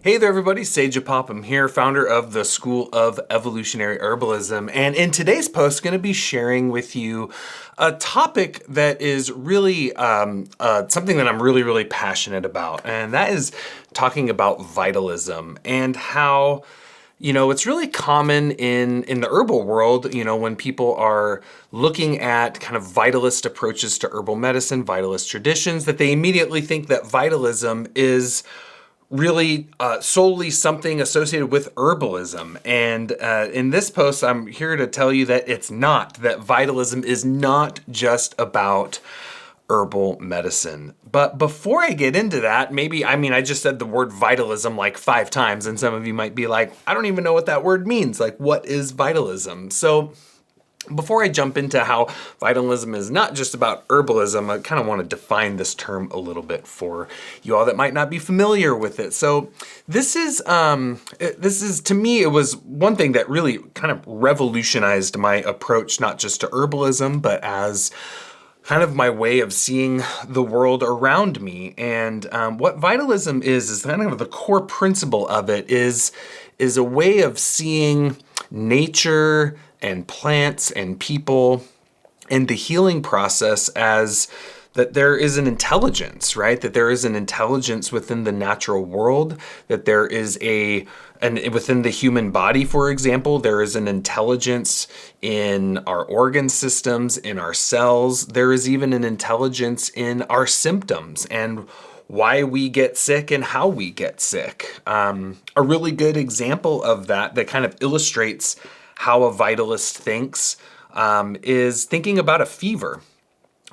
Hey there everybody, Sage Apopum here, founder of the School of Evolutionary Herbalism, and in today's post going to be sharing with you a topic that is really something that I'm really passionate about, and that is talking about vitalism and how it's really common in the herbal world, when people are looking at kind of vitalist approaches to herbal medicine, vitalist traditions, that they immediately think that vitalism is really solely something associated with herbalism. And in this post, I'm here to tell you that it's not, that vitalism is not just about herbal medicine. But before I get into that, I just said the word vitalism like 5 times, and some of you might be like, I don't even know what that word means. Like, what is vitalism? So before I jump into how vitalism is not just about herbalism, I kind of want to define this term a little bit for you all that might not be familiar with it. So this is to me, it was one thing that really kind of revolutionized my approach, not just to herbalism, but as kind of my way of seeing the world around me. And what vitalism is kind of the core principle of it is a way of seeing nature and plants and people and the healing process as that there is an intelligence, right? That there is an intelligence within the natural world, that there is and within the human body, for example, there is an intelligence in our organ systems, in our cells. There is even an intelligence in our symptoms and why we get sick and how we get sick. A really good example of that kind of illustrates how a vitalist thinks is thinking about a fever.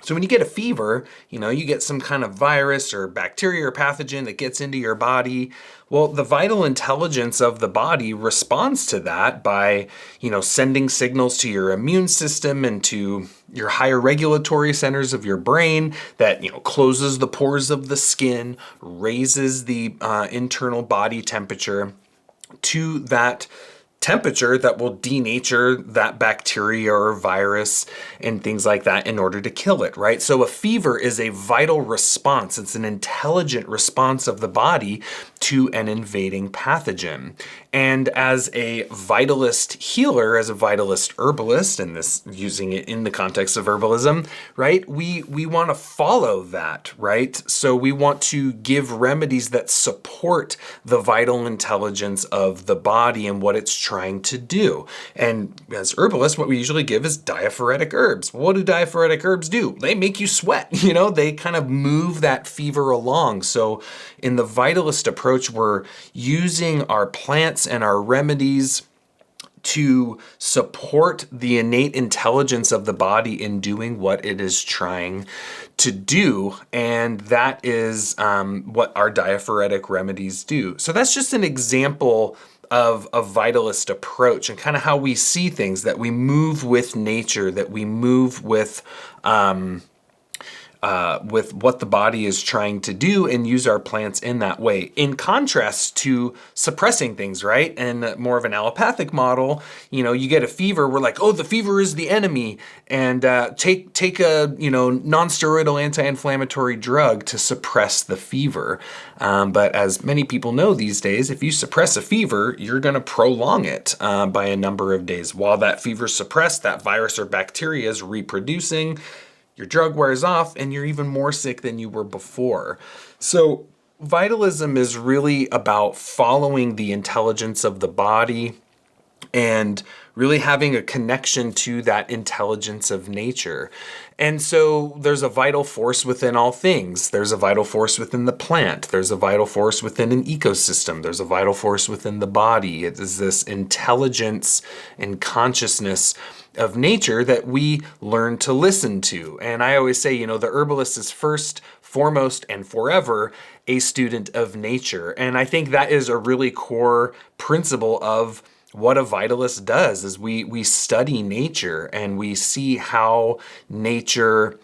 So when you get a fever, you get some kind of virus or bacteria or pathogen that gets into your body. Well, the vital intelligence of the body responds to that by, sending signals to your immune system and to your higher regulatory centers of your brain that, closes the pores of the skin, raises the internal body temperature to that temperature that will denature that bacteria or virus and things like that in order to kill it, right? So a fever is a vital response. It's an intelligent response of the body to an invading pathogen. And as a vitalist healer, as a vitalist herbalist, and this using it in the context of herbalism, right? We want to follow that, right? So we want to give remedies that support the vital intelligence of the body and what it's trying to do. And as herbalists, what we usually give is diaphoretic herbs. What do diaphoretic herbs do? They make you sweat, they kind of move that fever along. So in the vitalist approach, we're using our plants and our remedies to support the innate intelligence of the body in doing what it is trying to do. And that is what our diaphoretic remedies do. So that's just an example of a vitalist approach and kind of how we see things, that we move with nature, that we move with what the body is trying to do and use our plants in that way. In contrast to suppressing things, right? And more of an allopathic model, you get a fever, we're like, oh, the fever is the enemy, and take a non-steroidal anti-inflammatory drug to suppress the fever. But as many people know these days, if you suppress a fever, you're going to prolong it by a number of days. While that fever's suppressed, that virus or bacteria is reproducing, your drug wears off, and you're even more sick than you were before. So vitalism is really about following the intelligence of the body and really having a connection to that intelligence of nature. And so there's a vital force within all things. There's a vital force within the plant. There's a vital force within an ecosystem. There's a vital force within the body. It is this intelligence and consciousness of nature that we learn to listen to. And I always say, the herbalist is first, foremost, and forever a student of nature. And I think that is a really core principle of what a vitalist does, is we study nature and we see how nature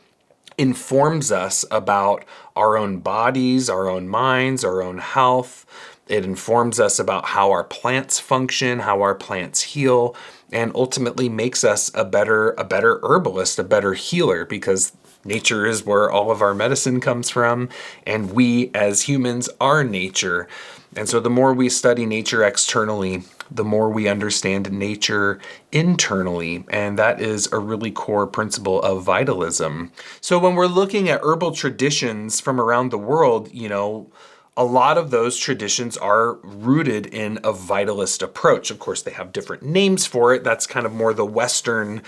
informs us about our own bodies, our own minds, our own health. It informs us about how our plants function, how our plants heal, and ultimately makes us a better herbalist, a better healer, because Nature is where all of our medicine comes from, and we as humans are nature. And so the more we study nature externally, the more we understand nature internally. And that is a really core principle of vitalism. So when we're looking at herbal traditions from around the world, a lot of those traditions are rooted in a vitalist approach. Of course, they have different names for it. That's kind of more the Western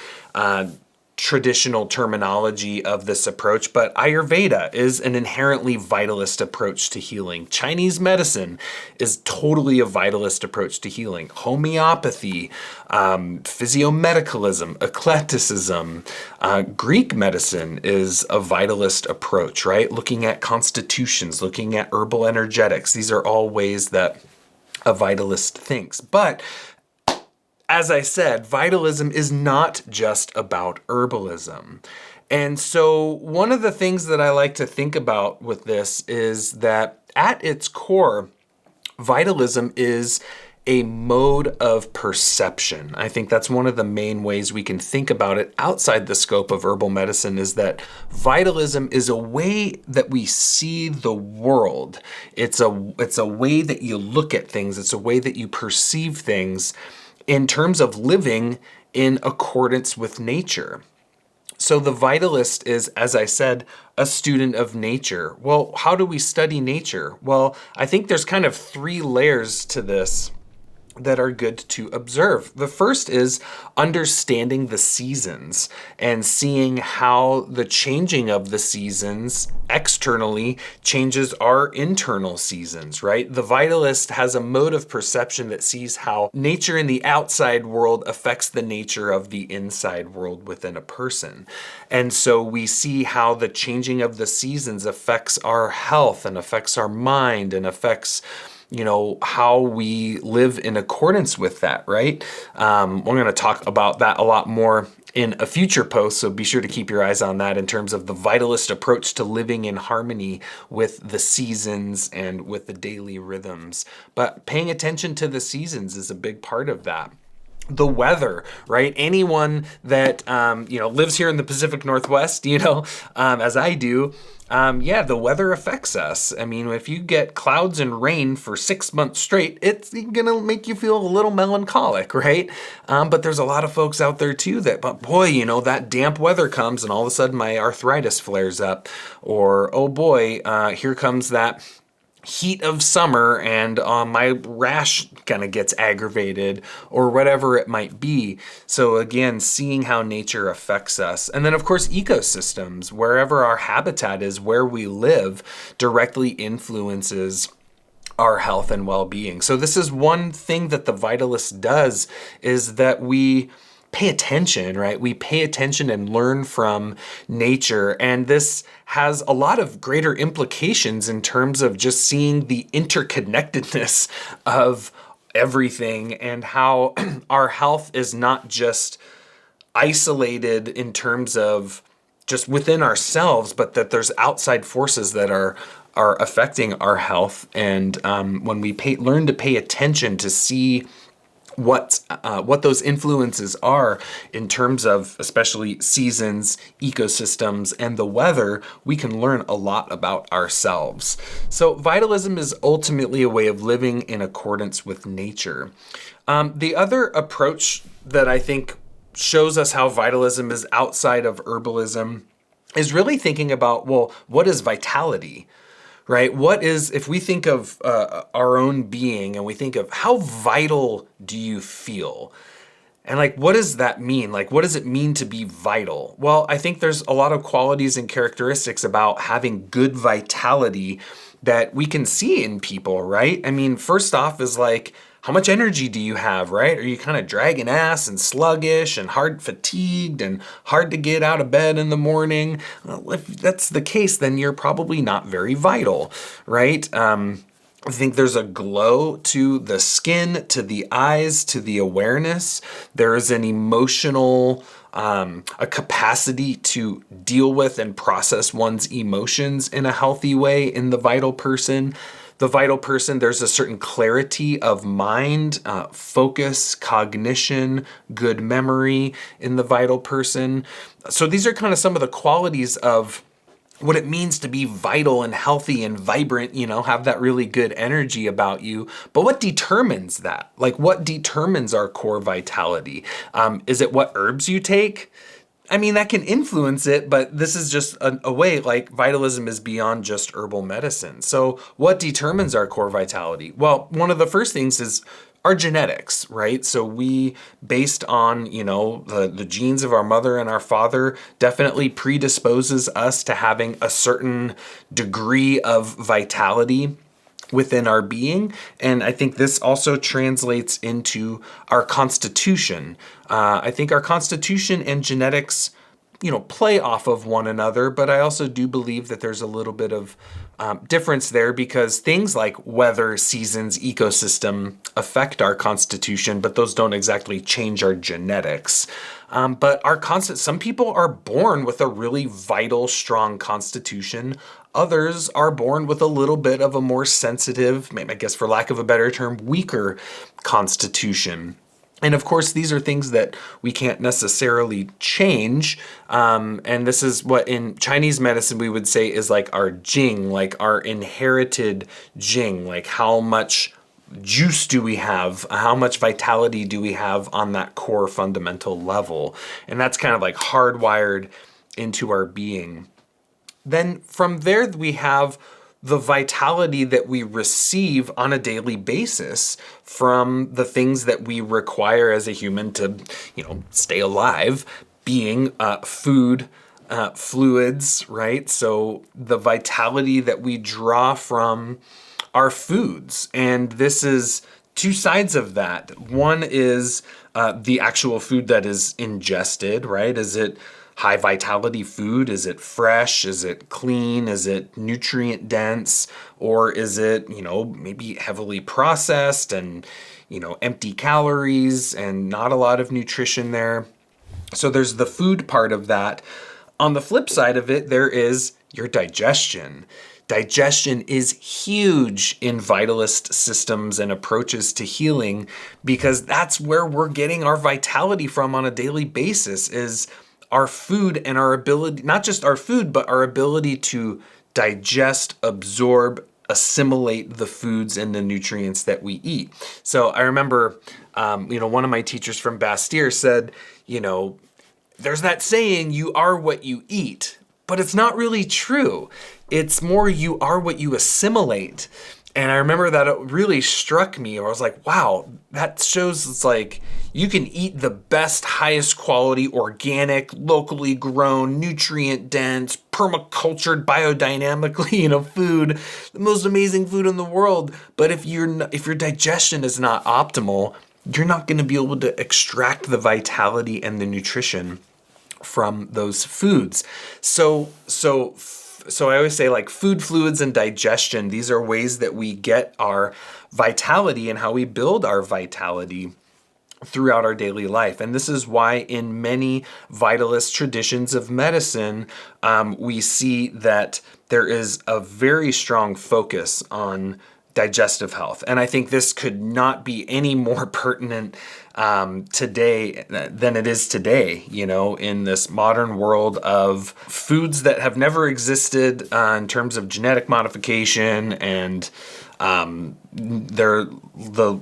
traditional terminology of this approach, but Ayurveda is an inherently vitalist approach to healing. Chinese medicine is totally a vitalist approach to healing. Homeopathy, physiomedicalism, eclecticism, Greek medicine is a vitalist approach, right? Looking at constitutions, looking at herbal energetics. These are all ways that a vitalist thinks. But as I said, vitalism is not just about herbalism. And so one of the things that I like to think about with this is that at its core, vitalism is a mode of perception. I think that's one of the main ways we can think about it outside the scope of herbal medicine, is that vitalism is a way that we see the world. It's a way that you look at things. It's a way that you perceive things in terms of living in accordance with nature. So the vitalist is, as I said, a student of nature. Well, how do we study nature? Well, I think there's kind of 3 layers to this that are good to observe. The first is understanding the seasons and seeing how the changing of the seasons externally changes our internal seasons, right? The vitalist has a mode of perception that sees how nature in the outside world affects the nature of the inside world within a person. And so we see how the changing of the seasons affects our health and affects our mind and affects how we live in accordance with that, right? We're going to talk about that a lot more in a future post, so be sure to keep your eyes on that in terms of the vitalist approach to living in harmony with the seasons and with the daily rhythms. But paying attention to the seasons is a big part of that. The weather, right? Anyone that lives here in the Pacific Northwest, as I do, the weather affects us. I mean, if you get clouds and rain for 6 months straight, it's gonna make you feel a little melancholic, right? But there's a lot of folks out there too that, but boy, that damp weather comes and all of a sudden my arthritis flares up, or oh boy, here comes that heat of summer and my rash kind of gets aggravated, or whatever it might be. So again, seeing how nature affects us. And then of course, ecosystems, wherever our habitat is, where we live, directly influences our health and well-being. So this is one thing that the vitalist does, is that we pay attention, right? We pay attention and learn from nature. And this has a lot of greater implications in terms of just seeing the interconnectedness of everything and how our health is not just isolated in terms of just within ourselves, but that there's outside forces that are affecting our health. And when we learn to pay attention to see what those influences are in terms of especially seasons, ecosystems, and the weather, we can learn a lot about ourselves. So vitalism is ultimately a way of living in accordance with nature. The other approach that I think shows us how vitalism is outside of herbalism is really thinking about, well, what is vitality? Right? If we think of our own being and we think of how vital do you feel? And what does that mean? What does it mean to be vital? Well, I think there's a lot of qualities and characteristics about having good vitality that we can see in people, right? I mean, first off is how much energy do you have, right? Are you kind of dragging ass and sluggish and hard fatigued and hard to get out of bed in the morning? Well, if that's the case, then you're probably not very vital, right? I think there's a glow to the skin, to the eyes, to the awareness. There is an emotional, a capacity to deal with and process one's emotions in a healthy way in the vital person. the vital person, there's a certain clarity of mind, focus, cognition, good memory in the vital person. So these are kind of some of the qualities of what it means to be vital and healthy and vibrant, have that really good energy about you. But what determines that? Like, what determines our core vitality? Is it what herbs you take? I mean, that can influence it, but this is just a way, like, vitalism is beyond just herbal medicine. So what determines our core vitality? Well, one of the first things is our genetics, right? So we, based on, the genes of our mother and our father, definitely predisposes us to having a certain degree of vitality within our being. And I think this also translates into our constitution. I think our constitution and genetics, play off of one another, but I also do believe that there's a little bit of difference there, because things like weather, seasons, ecosystem affect our constitution, but those don't exactly change our genetics. But some people are born with a really vital, strong constitution. Others are born with a little bit of a more sensitive, I guess for lack of a better term, weaker constitution. And of course, these are things that we can't necessarily change. And this is what in Chinese medicine we would say is like our jing, like our inherited jing, like how much juice do we have? How much vitality do we have on that core fundamental level? And that's kind of like hardwired into our being. Then from there, we have the vitality that we receive on a daily basis from the things that we require as a human to, stay alive, being food, fluids, right? So the vitality that we draw from our foods. And this is two sides of that. One is the actual food that is ingested, right? Is it high vitality food? Is it fresh? Is it clean? Is it nutrient dense? Or is it, maybe heavily processed and, empty calories and not a lot of nutrition there? So there's the food part of that. On the flip side of it, there is your digestion. Digestion is huge in vitalist systems and approaches to healing, because that's where we're getting our vitality from on a daily basis, is our food and our ability, not just our food, but our ability to digest, absorb, assimilate the foods and the nutrients that we eat. So I remember, one of my teachers from Bastyr said, there's that saying, you are what you eat, but it's not really true. It's more you are what you assimilate. And I remember that it really struck me, or I was like, wow, that shows it's like you can eat the best, highest quality, organic, locally grown, nutrient dense, permacultured, biodynamically, food, the most amazing food in the world. But if your digestion is not optimal, you're not going to be able to extract the vitality and the nutrition from those foods. So I always say, like, food, fluids, and digestion, these are ways that we get our vitality and how we build our vitality throughout our daily life. And this is why in many vitalist traditions of medicine, we see that there is a very strong focus on digestive health. And I think this could not be any more pertinent today than it is today, in this modern world of foods that have never existed in terms of genetic modification, and the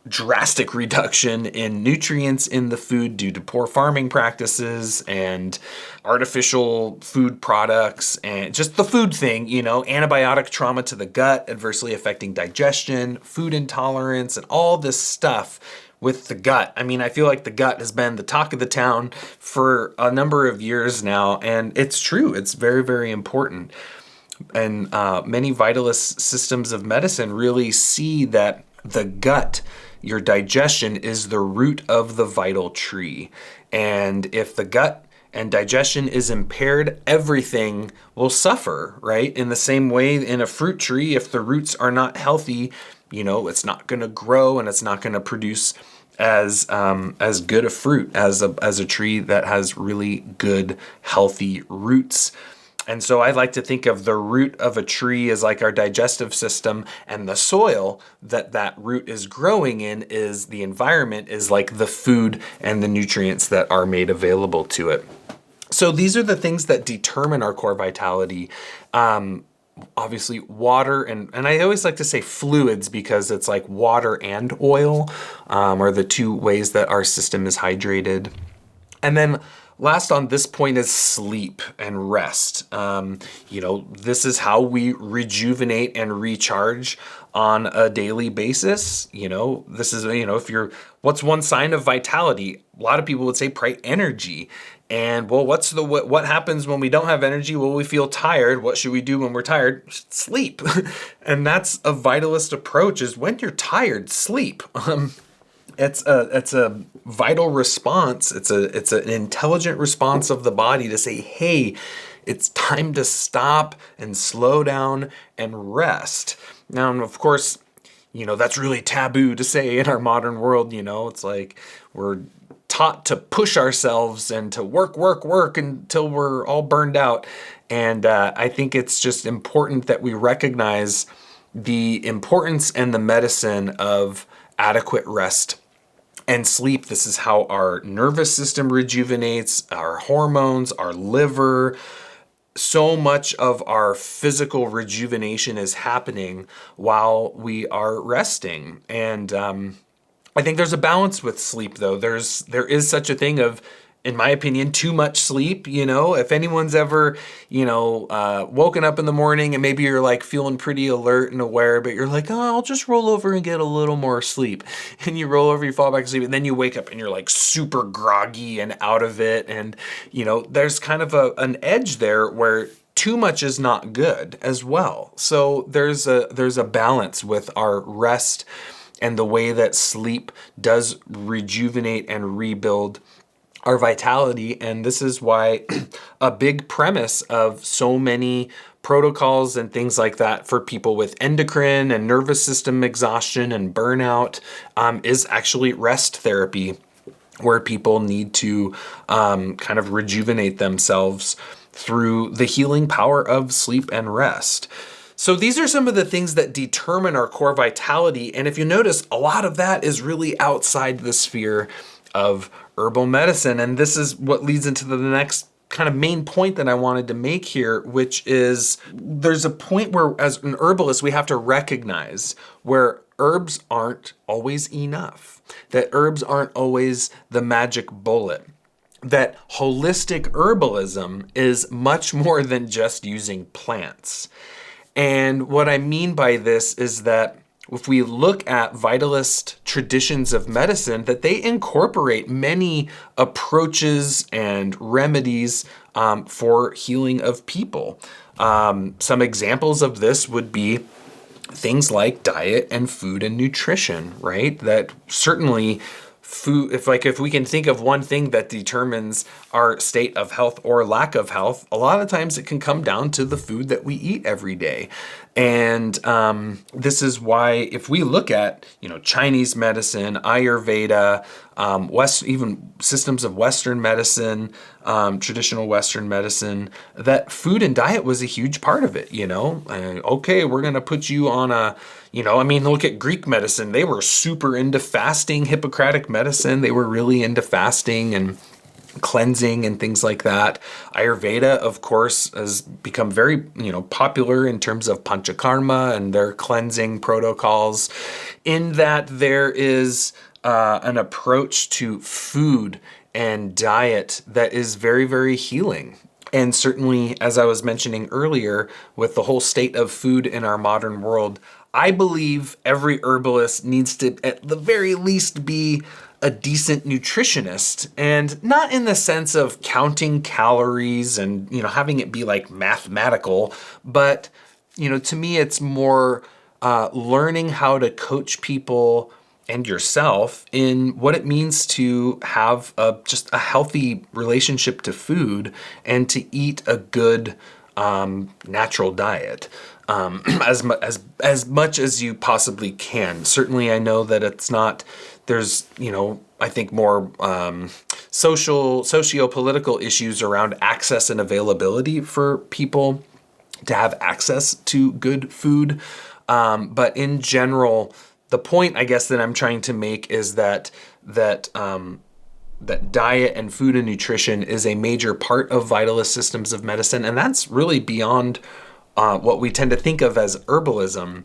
drastic reduction in nutrients in the food due to poor farming practices and artificial food products, and just the food thing, antibiotic trauma to the gut adversely affecting digestion, food intolerance, and all this stuff with the gut. I mean, I feel like the gut has been the talk of the town for a number of years now, and it's true. It's very, very important. And many vitalist systems of medicine really see that the gut, your digestion, is the root of the vital tree. And if the gut and digestion is impaired, everything will suffer, right? In the same way, in a fruit tree, if the roots are not healthy, it's not going to grow, and it's not going to produce as good a fruit as a tree that has really good, healthy roots. And so I like to think of the root of a tree as like our digestive system, and the soil that that root is growing in is the environment, is like the food and the nutrients that are made available to it. So these are the things that determine our core vitality. Obviously water, and I always like to say fluids because it's like water and oil are the two ways that our system is hydrated. And then last on this point is sleep and rest. This is how we rejuvenate and recharge on a daily basis. This is, what's one sign of vitality? A lot of people would say probably energy. And well, what happens when we don't have energy? Well, we feel tired. What should we do when we're tired? Sleep. And that's a vitalist approach, is when you're tired, sleep. It's a vital response. It's an intelligent response of the body to say, hey, it's time to stop and slow down and rest. Now, of course, that's really taboo to say in our modern world. It's like we're taught to push ourselves and to work until we're all burned out. And I think it's just important that we recognize the importance and the medicine of adequate rest and sleep. This is how our nervous system rejuvenates, our hormones, our liver. So much of our physical rejuvenation is happening while we are resting. And I think there's a balance with sleep, though. There is such a thing of, in my opinion, too much sleep. If anyone's ever, woken up in the morning and maybe you're like feeling pretty alert and aware, but you're like, oh, I'll just roll over and get a little more sleep. And you roll over, you fall back asleep, and then you wake up and you're like super groggy and out of it. And, there's kind of an edge there where too much is not good as well. So there's a balance with our rest and the way that sleep does rejuvenate and rebuild our vitality. And this is why a big premise of so many protocols and things like that for people with endocrine and nervous system exhaustion and burnout is actually rest therapy, where people need to kind of rejuvenate themselves through the healing power of sleep and rest. So these are some of the things that determine our core vitality. And if you notice, a lot of that is really outside the sphere of herbal medicine. And this is what leads into the next kind of main point that I wanted to make here, which is there's a point where, as an herbalist, we have to recognize where herbs aren't always enough, that herbs aren't always the magic bullet, that holistic herbalism is much more than just using plants. And what I mean by this is that if we look at vitalist traditions of medicine, that they incorporate many approaches and remedies for healing of people. Some examples of this would be things like diet and food and nutrition, right? That certainly food, if we can think of one thing that determines our state of health or lack of health, a lot of times it can come down to the food that we eat every day. And this is why, if we look at Chinese medicine, Ayurveda, even systems of Western medicine, traditional Western medicine, that food and diet was a huge part of it. Okay, we're gonna put you on a look at Greek medicine. They were super into fasting. Hippocratic medicine, they were really into fasting and cleansing and things like that. Ayurveda, of course, has become very, popular in terms of panchakarma and their cleansing protocols, in that there is an approach to food and diet that is very, very healing. And certainly, as I was mentioning earlier, with the whole state of food in our modern world, I believe every herbalist needs to, at the very least, be a decent nutritionist, and not in the sense of counting calories and, having it be like mathematical, but, to me, it's more learning how to coach people and yourself in what it means to have just a healthy relationship to food and to eat a good natural diet. as much as you possibly can. Certainly, I know that it's not. There's I think more socio-political issues around access and availability for people to have access to good food. But in general, the point I guess that I'm trying to make is that diet and food and nutrition is a major part of vitalist systems of medicine, and that's really beyond what we tend to think of as herbalism.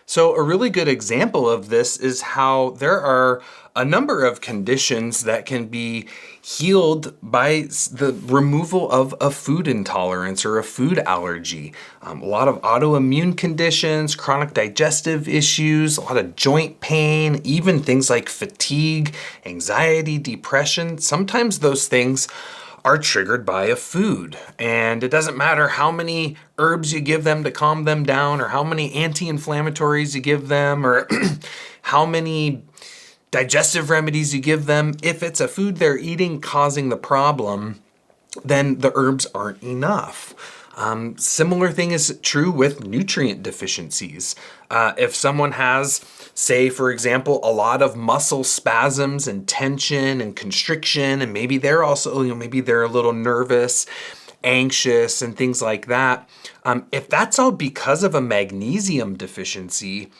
So a really good example of this is how there are a number of conditions that can be healed by the removal of a food intolerance or a food allergy. A lot of autoimmune conditions, chronic digestive issues, a lot of joint pain, even things like fatigue, anxiety, depression. Sometimes those things are triggered by a food. And it doesn't matter how many herbs you give them to calm them down, or how many anti-inflammatories you give them, or how many digestive remedies you give them. If it's a food they're eating causing the problem, then the herbs aren't enough. Similar thing is true with nutrient deficiencies. If someone has, say, for example, a lot of muscle spasms and tension and constriction, and maybe they're also, maybe they're a little nervous, anxious, and things like that. If that's all because of a magnesium deficiency,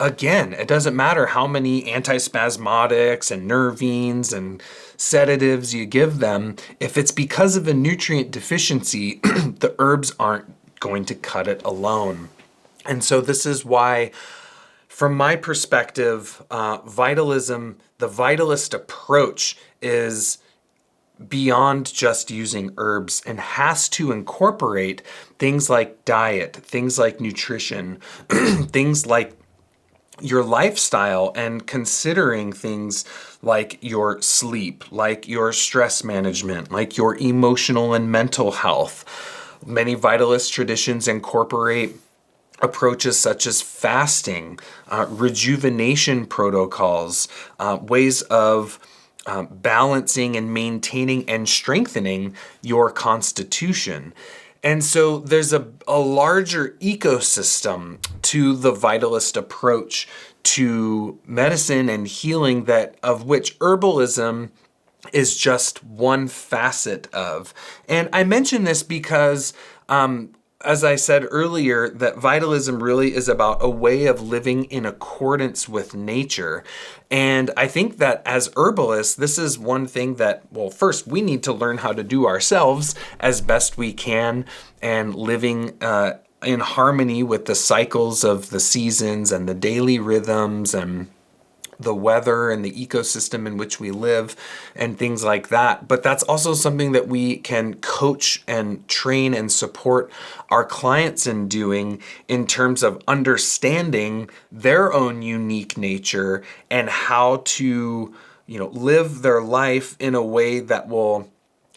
again, it doesn't matter how many antispasmodics and nervines and sedatives you give them. If it's because of a nutrient deficiency, the herbs aren't going to cut it alone. And so this is why, from my perspective, vitalism, the vitalist approach is beyond just using herbs and has to incorporate things like diet, things like nutrition, things like your lifestyle, and considering things like your sleep, like your stress management, like your emotional and mental health. Many vitalist traditions incorporate approaches such as fasting, rejuvenation protocols, ways of balancing and maintaining and strengthening your constitution. And so there's a larger ecosystem to the vitalist approach to medicine and healing, that of which herbalism is just one facet of. And I mention this because, as I said earlier, that vitalism really is about a way of living in accordance with nature. And I think that as herbalists, this is one thing that, well, first we need to learn how to do ourselves as best we can, and living in harmony with the cycles of the seasons and the daily rhythms and the weather and the ecosystem in which we live and things like that. But that's also something that we can coach and train and support our clients in doing, in terms of understanding their own unique nature and how to, live their life in a way that will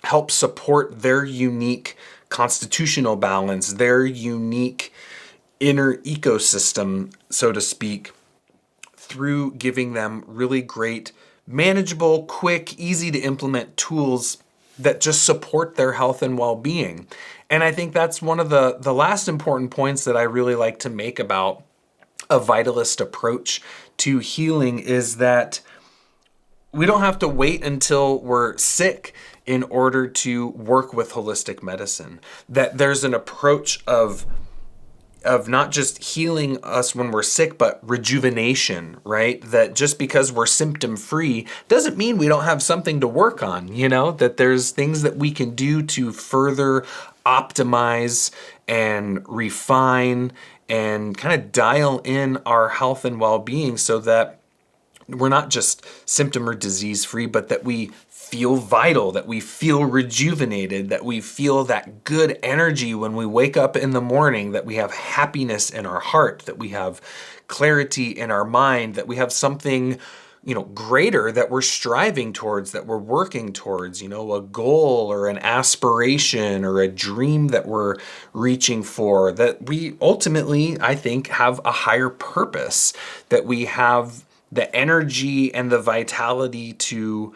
help support their unique constitutional balance, their unique inner ecosystem, so to speak, through giving them really great, manageable, quick, easy to implement tools that just support their health and well-being. And I think that's one of the last important points that I really like to make about a vitalist approach to healing, is that we don't have to wait until we're sick in order to work with holistic medicine. That there's an approach of not just healing us when we're sick, but rejuvenation, right? That just because we're symptom free doesn't mean we don't have something to work on, that there's things that we can do to further optimize and refine and kind of dial in our health and well-being, so that we're not just symptom or disease free, but that we feel vital, that we feel rejuvenated, that we feel that good energy when we wake up in the morning, that we have happiness in our heart, that we have clarity in our mind, that we have something, greater that we're striving towards, that we're working towards, a goal or an aspiration or a dream that we're reaching for, that we ultimately, I think, have a higher purpose, that we have the energy and the vitality to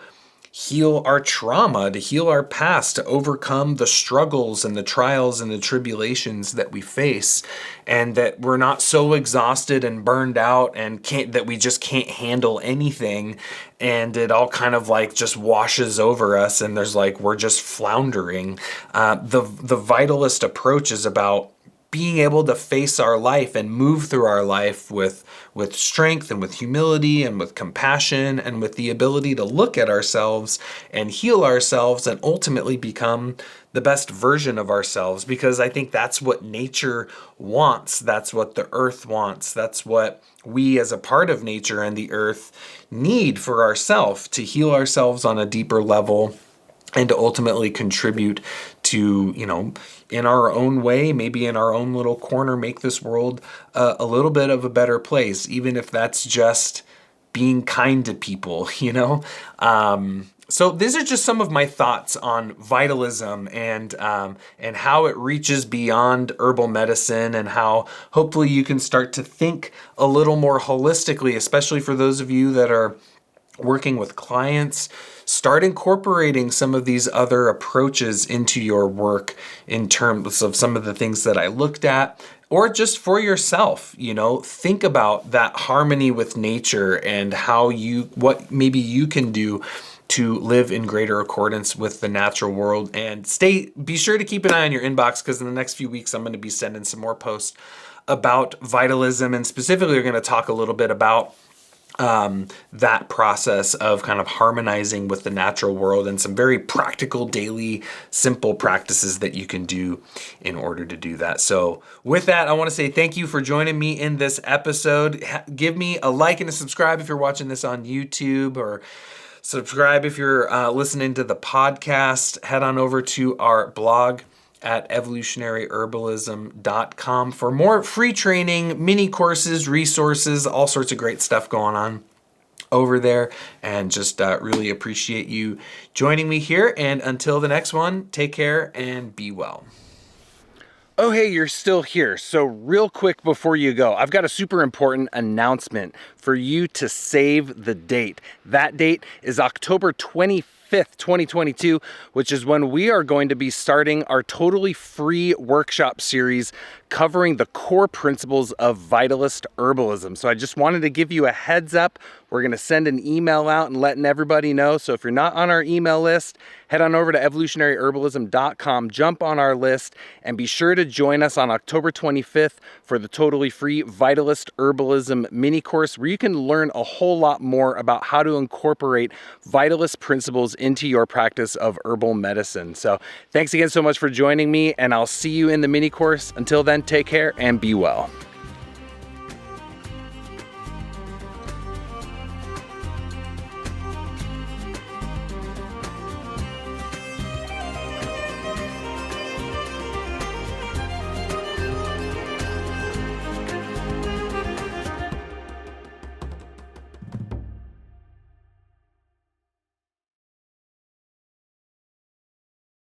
heal our trauma, to heal our past, to overcome the struggles and the trials and the tribulations that we face, and that we're not so exhausted and burned out and that we just can't handle anything, and it all kind of like just washes over us, and we're just floundering. The Vitalist approach is about being able to face our life and move through our life with strength and with humility and with compassion and with the ability to look at ourselves and heal ourselves and ultimately become the best version of ourselves, because I think that's what nature wants. That's what the earth wants. That's what we as a part of nature and the earth need for ourselves, to heal ourselves on a deeper level and to ultimately contribute to, in our own way, maybe in our own little corner, make this world a little bit of a better place, even if that's just being kind to people, So these are just some of my thoughts on vitalism and how it reaches beyond herbal medicine, and how hopefully you can start to think a little more holistically, especially for those of you that are working with clients. Start incorporating some of these other approaches into your work in terms of some of the things that I looked at, or just for yourself. Think about that harmony with nature and what maybe you can do to live in greater accordance with the natural world. And be sure to keep an eye on your inbox, because in the next few weeks I'm going to be sending some more posts about vitalism, and specifically we're going to talk a little bit about that process of kind of harmonizing with the natural world, and some very practical, daily, simple practices that you can do in order to do that. So with that, I want to say thank you for joining me in this episode. Give me a like and a subscribe if you're watching this on YouTube, or subscribe if you're listening to the podcast. Head on over to our blog at evolutionaryherbalism.com for more free training, mini courses, resources, all sorts of great stuff going on over there. And just really appreciate you joining me here. And until the next one, take care and be well. Oh, hey, you're still here. So real quick before you go, I've got a super important announcement for you to save the date. That date is October 25th, 2022, which is when we are going to be starting our totally free workshop series covering the core principles of Vitalist herbalism. So I just wanted to give you a heads up. We're going to send an email out and letting everybody know. So if you're not on our email list, head on over to evolutionaryherbalism.com, jump on our list, and be sure to join us on October 25th for the totally free Vitalist Herbalism mini course, where you can learn a whole lot more about how to incorporate Vitalist principles into your practice of herbal medicine. So thanks again so much for joining me, and I'll see you in the mini course. Until then, take care and be well.